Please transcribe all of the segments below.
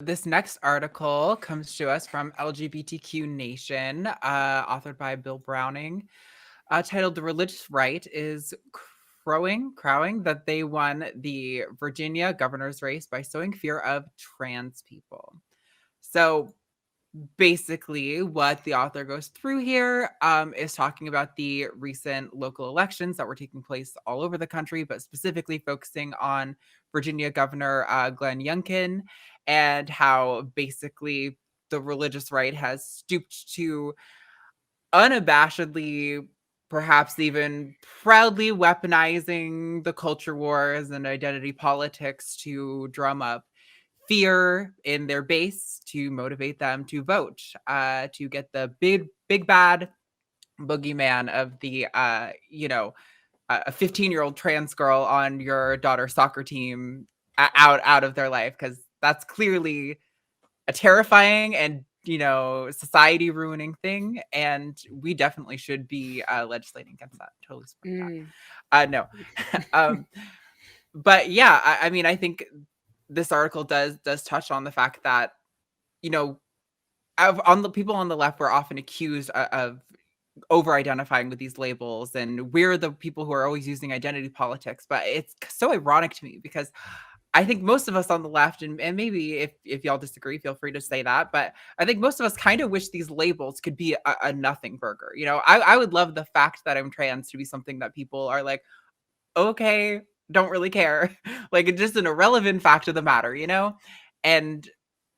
This next article comes to us from LGBTQ Nation, authored by Bill Browning, titled "The Religious Right is crowing that they won the Virginia governor's race by sowing fear of trans people." So basically, what the author goes through here is talking about the recent local elections that were taking place all over the country, but specifically focusing on Virginia Governor Glenn Youngkin, and how basically the religious right has stooped to unabashedly, perhaps even proudly weaponizing the culture wars and identity politics to drum up fear in their base to motivate them to vote, to get the big bad boogeyman of the, a 15-year-old trans girl on your daughter's soccer team out of their life, because that's clearly a terrifying and society ruining thing, and we definitely should be legislating against that. Totally support Mm. that. No. um, but yeah, I mean, I think this article does touch on the fact that, you know, on the people on the left were often accused of over identifying with these labels, and we're the people who are always using identity politics. But it's so ironic to me, because I think most of us on the left, and maybe if y'all disagree, feel free to say that, but I think most of us kind of wish these labels could be a nothing burger. I would love the fact that I'm trans to be something that people are like, okay, don't really care. Like, it's just an irrelevant fact of the matter. And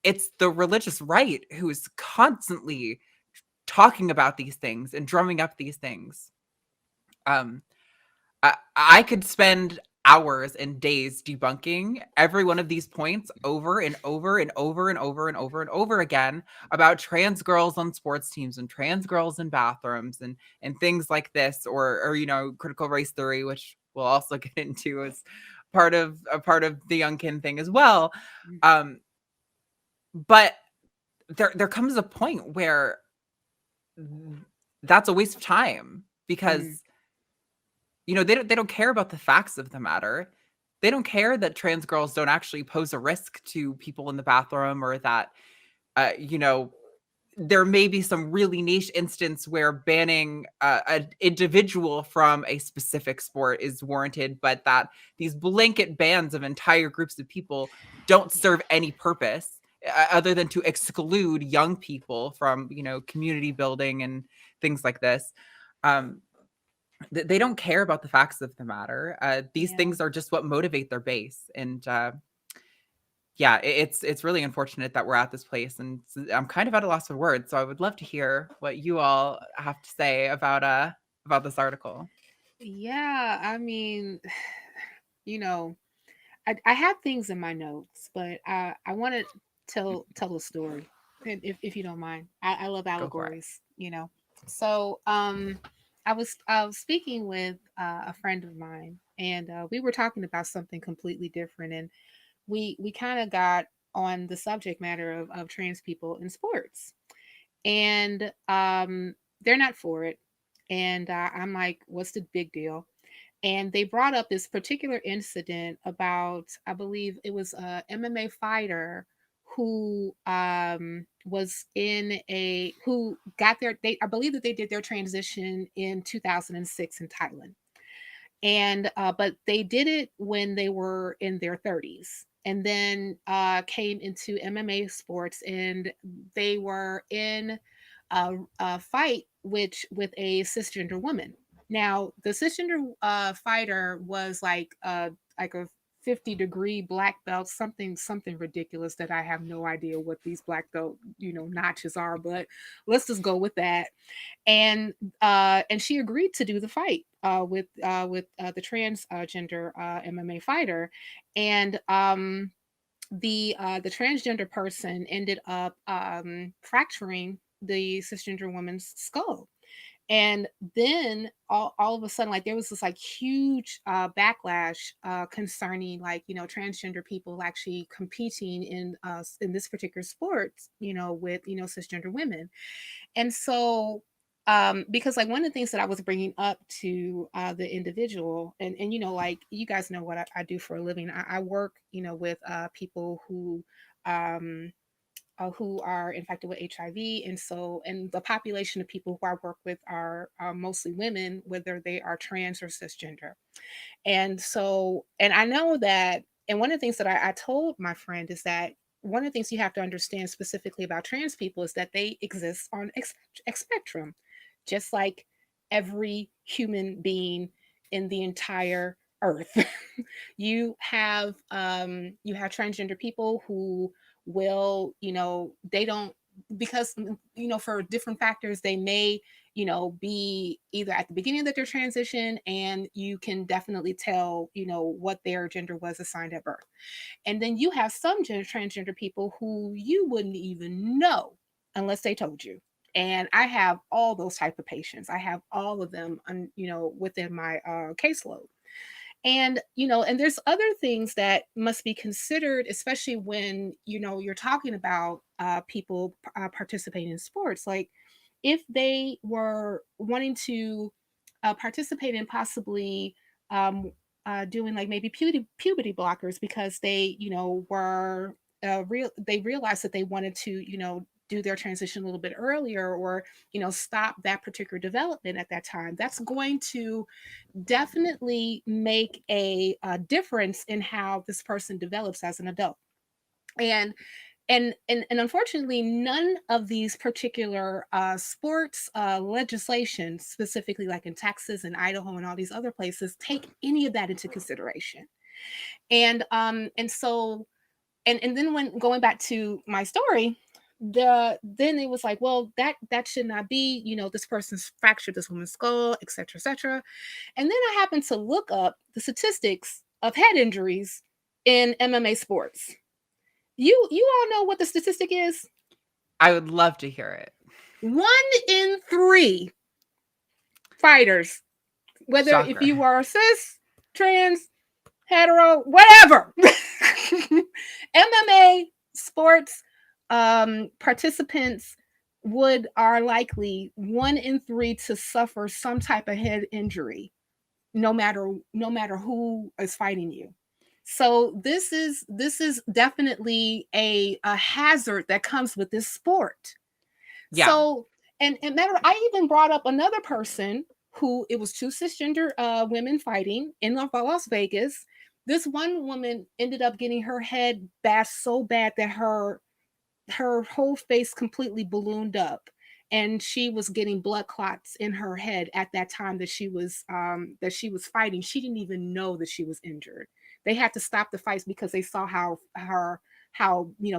it's the religious right who is constantly talking about these things and drumming up these things. Um, I could spend hours and days debunking every one of these points over and over and over and over and over and over again about trans girls on sports teams and trans girls in bathrooms and things like this, or critical race theory, which we'll also get into as part of the Youngkin thing as well. Um, but there comes a point where that's a waste of time, Mm. because they don't care about the facts of the matter. They don't care that trans girls don't actually pose a risk to people in the bathroom, or that uh, you know there may be some really niche instance where banning an individual from a specific sport is warranted, but that these blanket bans of entire groups of people don't Yeah. serve any purpose other than to exclude young people from community building and things like this. um, they don't care about the facts of the matter. These Yeah. things are just what motivate their base, and yeah, it's really unfortunate that we're at this place, and I'm kind of at a loss for words. So I would love to hear what you all have to say about this article. Yeah. I mean, you know, I have things in my notes, but I want to tell a story, if you don't mind. I love Go for it. allegories. So I was speaking with a friend of mine, and we were talking about something completely different, and we kind of got on the subject matter of trans people in sports, and they're not for it, and I'm like, what's the big deal? And they brought up this particular incident about, I believe it was a MMA fighter who who got their, they I believe that they did their transition in 2006 in Thailand, and but they did it when they were in their 30s, and then came into MMA sports, and they were in a fight which with a cisgender woman. Now the cisgender fighter was like a 50-degree black belt, something ridiculous that I have no idea what these black belt notches are, but let's just go with that. And she agreed to do the fight with the transgender MMA fighter, and the transgender person ended up fracturing the cisgender woman's skull. And then all of a sudden, like, there was this like huge backlash concerning, like, transgender people actually competing in this particular sport, with cisgender women. And so, because like one of the things that I was bringing up to the individual, and like, you guys know what I do for a living. I work, with people who who are infected with HIV, and the population of people who I work with are mostly women, whether they are trans or cisgender. And I know that, and one of the things that I told my friend is that one of the things you have to understand specifically about trans people is that they exist on a spectrum, just like every human being in the entire earth. You have transgender people who will, they don't, because for different factors they may be either at the beginning of their transition, and you can definitely tell what their gender was assigned at birth. And then you have some transgender people who you wouldn't even know unless they told you. And I have all those type of patients. I have all of them within my caseload. And there's other things that must be considered, especially when you're talking about people participating in sports. Like, if they were wanting to participate in possibly doing like maybe puberty blockers because they were they realized that they wanted to do their transition a little bit earlier, or stop that particular development at that time, that's going to definitely make a difference in how this person develops as an adult. And and and, and unfortunately, none of these particular sports legislation, specifically like in Texas and Idaho and all these other places, take any of that into consideration. And then, when going back to my story, then it was like, well, that should not be, this person's fractured this woman's skull, etc., etc. And then I happened to look up the statistics of head injuries in MMA sports. You all know what the statistic is? I would love to hear it. 1 in 3 fighters, whether if Shocker. you are cis, trans, hetero, whatever, MMA sports participants are likely 1 in 3 to suffer some type of head injury, no matter who is fighting you. So this is definitely a hazard that comes with this sport. Yeah. So, and matter, I even brought up another person who, it was two cisgender women fighting in Las Vegas. This one woman ended up getting her head bashed so bad that her whole face completely ballooned up, and she was getting blood clots in her head at that time that she was fighting. She didn't even know that she was injured. They had to stop the fights because they saw how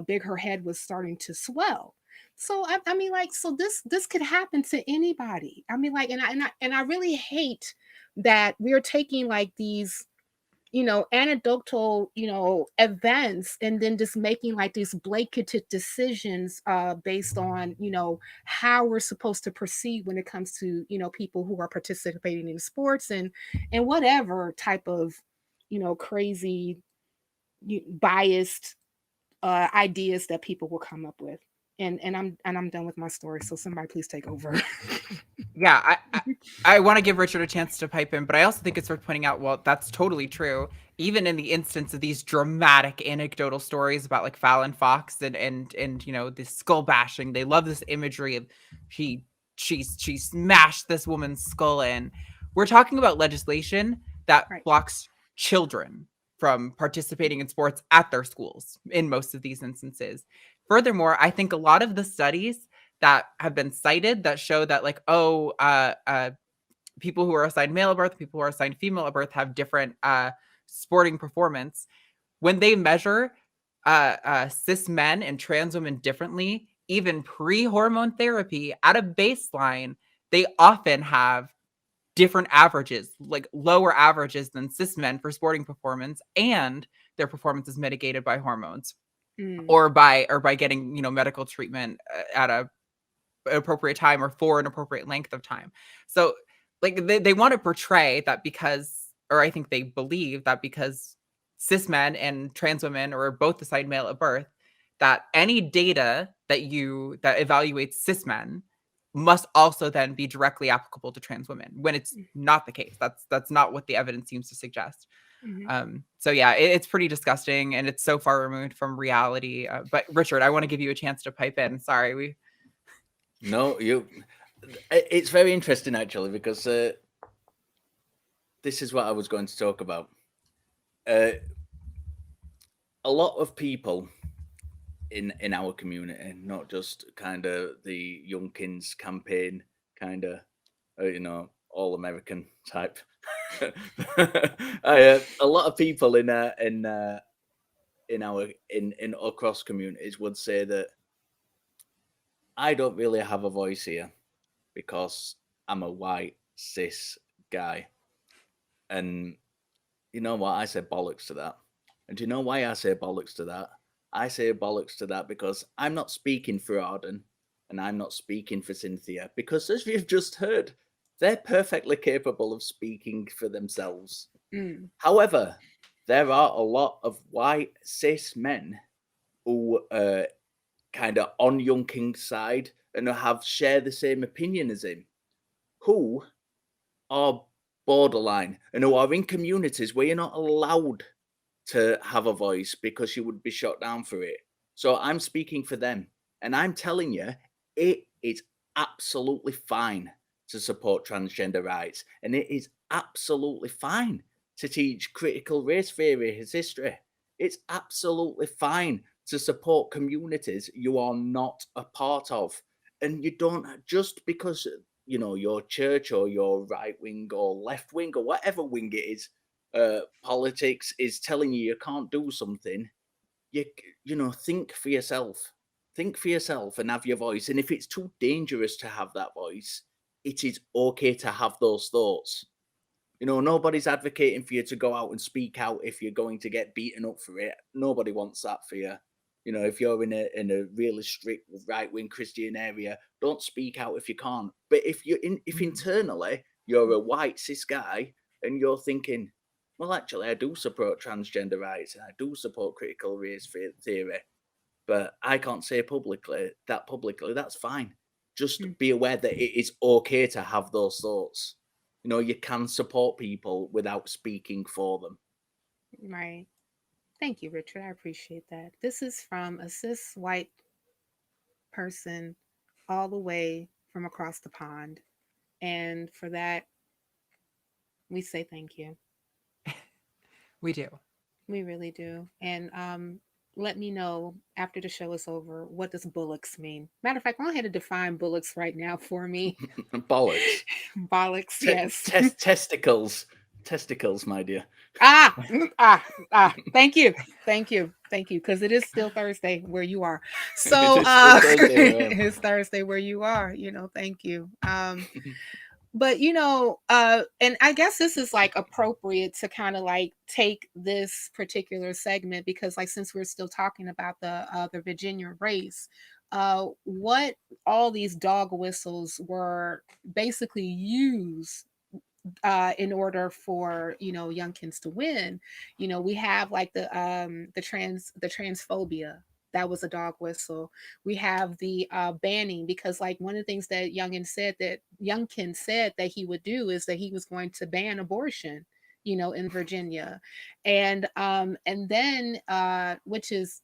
big her head was starting to swell. So I mean, like, so this could happen to anybody. I mean, like, and I really hate that we're taking like these anecdotal events, and then just making like these blanketed decisions based on how we're supposed to proceed when it comes to people who are participating in sports, and whatever type of crazy biased ideas that people will come up with. And I'm done with my story, so somebody please take over. Yeah, I want to give Richard a chance to pipe in, but I also think it's worth pointing out, well, that's totally true. Even in the instance of these dramatic anecdotal stories about like Fallon Fox and this skull bashing, they love this imagery of she smashed this woman's skull in. We're talking about legislation that Right. blocks children from participating in sports at their schools in most of these instances. Furthermore, I think a lot of the studies that have been cited that show that like, people who are assigned male at birth, people who are assigned female at birth have different sporting performance. When they measure cis men and trans women differently, even pre-hormone therapy at a baseline, they often have different averages, like lower averages than cis men for sporting performance, and their performance is mitigated by hormones Mm. or by getting medical treatment at an appropriate time or for an appropriate length of time. So like they want to portray that because, or I think they believe that because cis men and trans women are both assigned male at birth, that any data that evaluates cis men must also then be directly applicable to trans women, when it's not the case. That's not what the evidence seems to suggest. Mhm. So yeah, it's pretty disgusting, and it's so far removed from reality. But Richard, I want to give you a chance to pipe in. Sorry, No, it's very interesting actually, because this is what I was going to talk about. A lot of people in our community, not just kind of the Youngkins campaign, kind of, all American type. A lot of people in across communities would say that I don't really have a voice here because I'm a white cis guy. And you know what? I say bollocks to that. And do you know why I say bollocks to that? I say bollocks to that because I'm not speaking for Arden and I'm not speaking for Cynthia, because as you've just heard, they're perfectly capable of speaking for themselves. Mm. However, there are a lot of white cis men who are kind of on Young King's side and share the same opinion as him, who are borderline and who are in communities where you're not allowed to have a voice because you would be shot down for it. So I'm speaking for them, and I'm telling you, it is absolutely fine to support transgender rights, and it is absolutely fine to teach critical race theory as history. It's absolutely fine to support communities you are not a part of. And you don't, just because your church or your right wing or left wing or whatever wing it is, politics is telling you can't do something, think for yourself. Think for yourself and have your voice. And if it's too dangerous to have that voice, it is okay to have those thoughts. Nobody's advocating for you to go out and speak out if you're going to get beaten up for it. Nobody wants that for you. If you're in a really strict right wing Christian area, don't speak out if you can't. But if internally you're a white cis guy and you're thinking, well, actually, I do support transgender rights and I do support critical race theory, but I can't say publicly, that's fine. Just Mm. be aware that it is okay to have those thoughts. You can support people without speaking for them. Right. Thank you, Richard. I appreciate that. This is from a cis white person all the way from across the pond. And for that, we say thank you. we do. We really do. And let me know after the show is over, what does bullocks mean? Matter of fact, go ahead and define bullocks right now for me. Bollocks. Bollocks, yes. Testicles, my dear. Thank you. Because it is still Thursday where you are. So it's Thursday where you are, thank you. But and I guess this is like appropriate to kind of like take this particular segment, because like, since we're still talking about the Virginia race, what all these dog whistles were basically used in order for Youngkins to win. We have like the transphobia. That was a dog whistle. We have the banning, because like one of the things that Youngkin said that he would do is that he was going to ban abortion, in Virginia, and then which is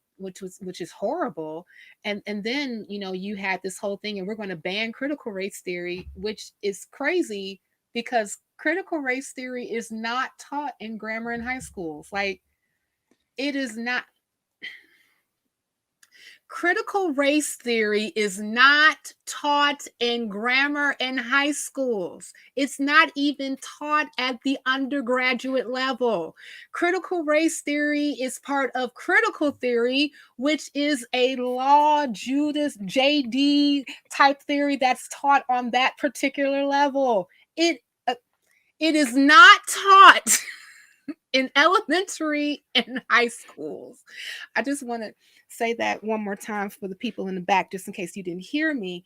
horrible. And then you had this whole thing, and we're going to ban critical race theory, which is crazy, because critical race theory is not taught in grammar in high schools. Like, it is not. Critical race theory is not taught in grammar in high schools. It's not even taught at the undergraduate level. Critical race theory is part of critical theory, which is a law, Judas, JD type theory that's taught on that particular level. It is not taught in elementary and high schools. I just want to say that one more time for the people in the back, just in case you didn't hear me.